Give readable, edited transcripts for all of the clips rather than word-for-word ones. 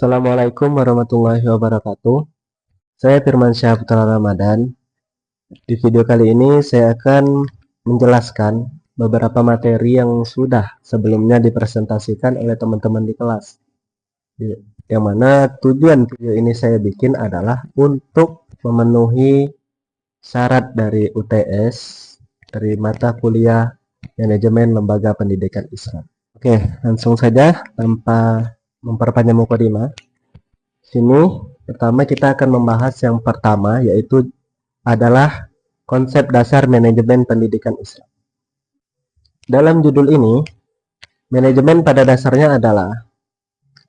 Assalamualaikum warahmatullahi wabarakatuh. Saya Firmansyah Putra Ramadan. Di video kali ini saya akan menjelaskan beberapa materi yang sudah sebelumnya dipresentasikan oleh teman-teman di kelas. Yang mana tujuan video ini saya bikin adalah untuk memenuhi syarat dari UTS, dari mata kuliah Manajemen Lembaga Pendidikan Islam. Oke, langsung saja tanpa memperpanjang mukadimah. Sini pertama kita akan membahas yang pertama, yaitu adalah konsep dasar manajemen pendidikan Islam. Dalam judul ini, manajemen pada dasarnya adalah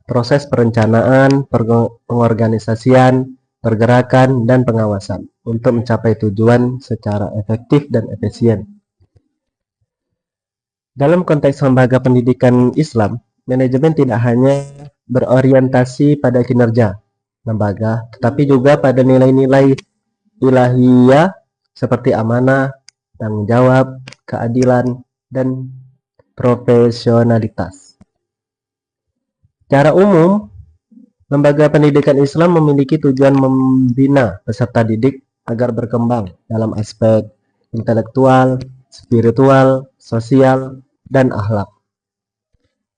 proses perencanaan, pengorganisasian, pergerakan, dan pengawasan untuk mencapai tujuan secara efektif dan efisien. Dalam konteks lembaga pendidikan Islam, manajemen tidak hanya berorientasi pada kinerja lembaga, tetapi juga pada nilai-nilai ilahiyah seperti amanah, tanggung jawab, keadilan, dan profesionalitas. Secara umum, lembaga pendidikan Islam memiliki tujuan membina peserta didik agar berkembang dalam aspek intelektual, spiritual, sosial, dan akhlak.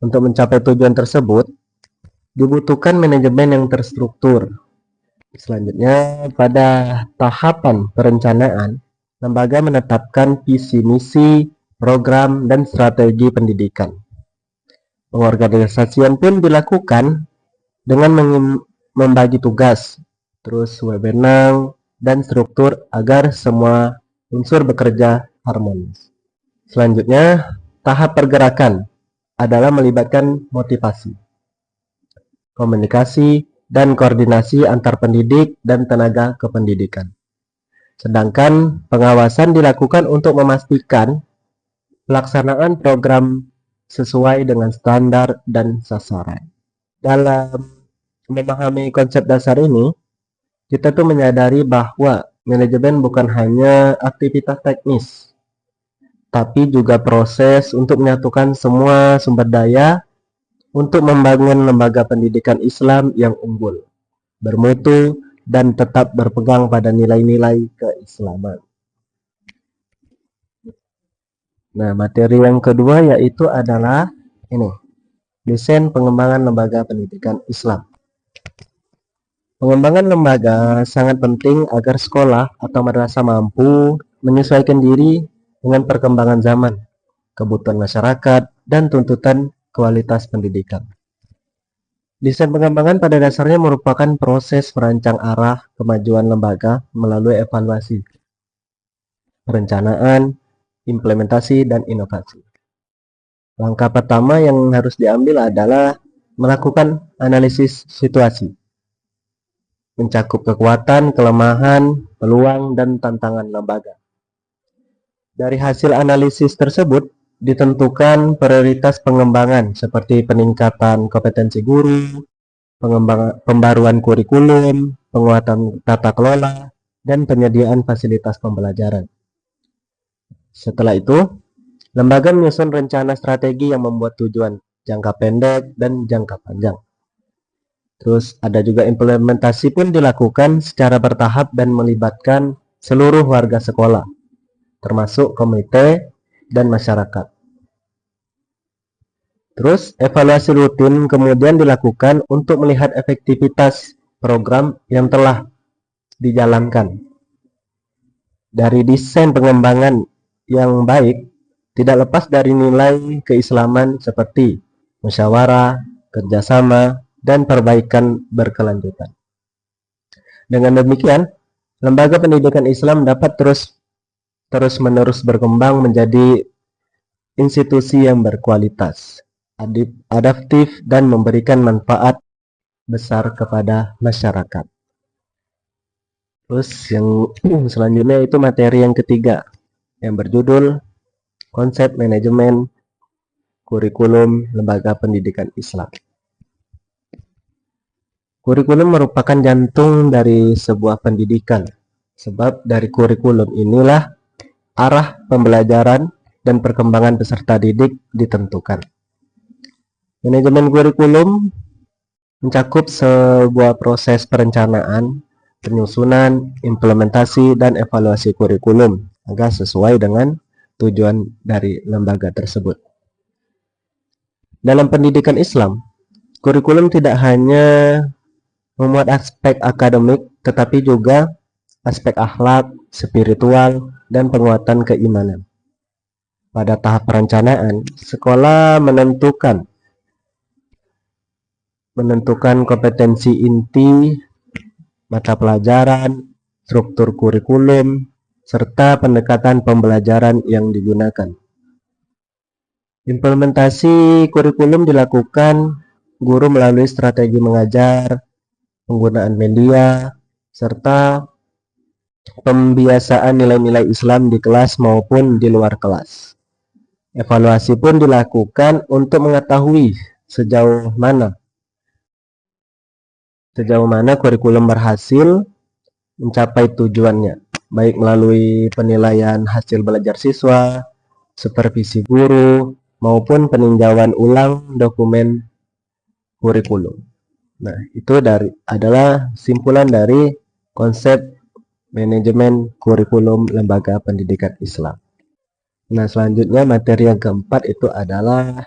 Untuk mencapai tujuan tersebut, dibutuhkan manajemen yang terstruktur. Selanjutnya, pada tahapan perencanaan, lembaga menetapkan visi misi, program, dan strategi pendidikan. Pengorganisasian pun dilakukan dengan membagi tugas, terus wewenang, dan struktur agar semua unsur bekerja harmonis. Selanjutnya, tahap pergerakan adalah melibatkan motivasi, komunikasi, dan koordinasi antar pendidik dan tenaga kependidikan. Sedangkan pengawasan dilakukan untuk memastikan pelaksanaan program sesuai dengan standar dan sasaran. Dalam memahami konsep dasar ini, kita tuh menyadari bahwa manajemen bukan hanya aktivitas teknis, tapi juga proses untuk menyatukan semua sumber daya untuk membangun lembaga pendidikan Islam yang unggul, bermutu, dan tetap berpegang pada nilai-nilai keislaman. Nah, materi yang kedua yaitu adalah ini, desain pengembangan lembaga pendidikan Islam. Pengembangan lembaga sangat penting agar sekolah atau madrasah mampu menyesuaikan diri dengan perkembangan zaman, kebutuhan masyarakat, dan tuntutan kualitas pendidikan. Desain pengembangan pada dasarnya merupakan proses merancang arah kemajuan lembaga melalui evaluasi, perencanaan, implementasi, dan inovasi. Langkah pertama yang harus diambil adalah melakukan analisis situasi, mencakup kekuatan, kelemahan, peluang, dan tantangan lembaga. Dari hasil analisis tersebut, ditentukan prioritas pengembangan seperti peningkatan kompetensi guru, pembaruan kurikulum, penguatan tata kelola, dan penyediaan fasilitas pembelajaran. Setelah itu, lembaga menyusun rencana strategi yang membuat tujuan jangka pendek dan jangka panjang. Terus ada juga implementasi pun dilakukan secara bertahap dan melibatkan seluruh warga sekolah, termasuk komite dan masyarakat. Terus evaluasi rutin kemudian dilakukan untuk melihat efektivitas program yang telah dijalankan. Dari desain pengembangan yang baik tidak lepas dari nilai keislaman seperti musyawarah, kerjasama, dan perbaikan berkelanjutan. Dengan demikian, lembaga pendidikan Islam dapat terus-menerus berkembang menjadi institusi yang berkualitas, adaptif, dan memberikan manfaat besar kepada masyarakat. Terus yang selanjutnya itu materi yang ketiga yang berjudul konsep manajemen kurikulum lembaga pendidikan Islam. Kurikulum merupakan jantung dari sebuah pendidikan, sebab dari kurikulum inilah arah pembelajaran dan perkembangan peserta didik ditentukan. Manajemen kurikulum mencakup sebuah proses perencanaan, penyusunan, implementasi, dan evaluasi kurikulum agar sesuai dengan tujuan dari lembaga tersebut. Dalam pendidikan Islam, kurikulum tidak hanya memuat aspek akademik, tetapi juga aspek akhlak, spiritual, dan penguatan keimanan. Pada tahap perencanaan, sekolah menentukan kompetensi inti, mata pelajaran, struktur kurikulum, serta pendekatan pembelajaran yang digunakan. Implementasi kurikulum dilakukan guru melalui strategi mengajar, penggunaan media, serta pembiasaan nilai-nilai Islam di kelas maupun di luar kelas. Evaluasi pun dilakukan untuk mengetahui sejauh mana kurikulum berhasil mencapai tujuannya, baik melalui penilaian hasil belajar siswa, supervisi guru, maupun peninjauan ulang dokumen kurikulum. Nah, itu adalah simpulan dari konsep manajemen kurikulum lembaga pendidikan Islam. Nah, selanjutnya materi yang keempat itu adalah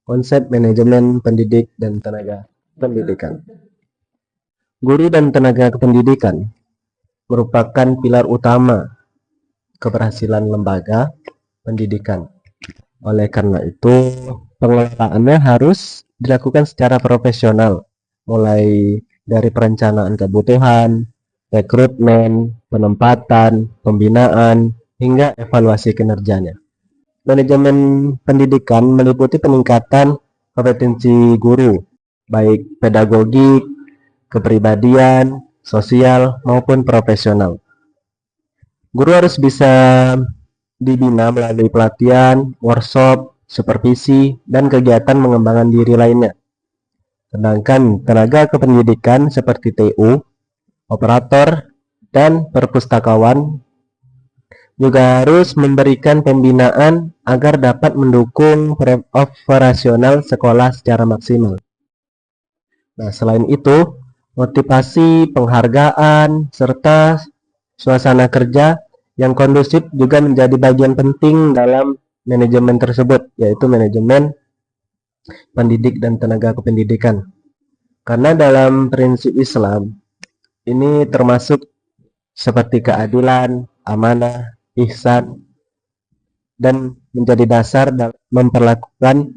konsep manajemen pendidik dan tenaga pendidikan. Guru dan tenaga pendidikan merupakan pilar utama keberhasilan lembaga pendidikan. Oleh karena itu, pengelolaannya harus dilakukan secara profesional, mulai dari perencanaan kebutuhan, rekrutmen, penempatan, pembinaan, hingga evaluasi kinerjanya. Manajemen pendidikan meliputi peningkatan kompetensi guru, baik pedagogik, kepribadian, sosial, maupun profesional. Guru harus bisa dibina melalui pelatihan, workshop, supervisi, dan kegiatan mengembangkan diri lainnya. Sedangkan tenaga kependidikan seperti TU, operator, dan perpustakawan juga harus memberikan pembinaan agar dapat mendukung operasional sekolah secara maksimal. Nah, selain itu, motivasi, penghargaan, serta suasana kerja yang kondusif juga menjadi bagian penting dalam manajemen tersebut, yaitu manajemen pendidik dan tenaga kependidikan. Karena dalam prinsip Islam, ini termasuk seperti keadilan, amanah, ihsan, dan menjadi dasar dalam memperlakukan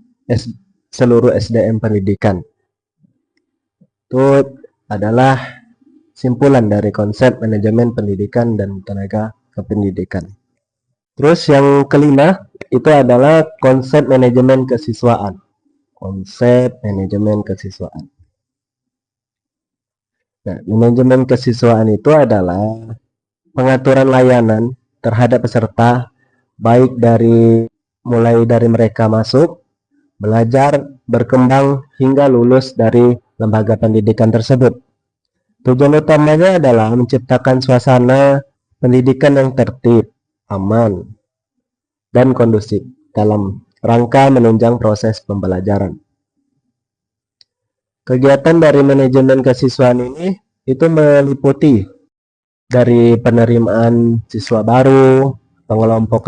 seluruh SDM pendidikan. Itu adalah simpulan dari konsep manajemen pendidikan dan tenaga kependidikan. Terus yang kelima itu adalah konsep manajemen kesiswaan. Konsep manajemen kesiswaan. Nah, manajemen kesiswaan itu adalah pengaturan layanan terhadap peserta, baik mulai dari mereka masuk, belajar, berkembang, hingga lulus dari lembaga pendidikan tersebut. Tujuan utamanya adalah menciptakan suasana pendidikan yang tertib, aman, dan kondusif dalam rangka menunjang proses pembelajaran. Kegiatan dari manajemen kesiswaan ini itu meliputi dari penerimaan siswa baru, pengelompokan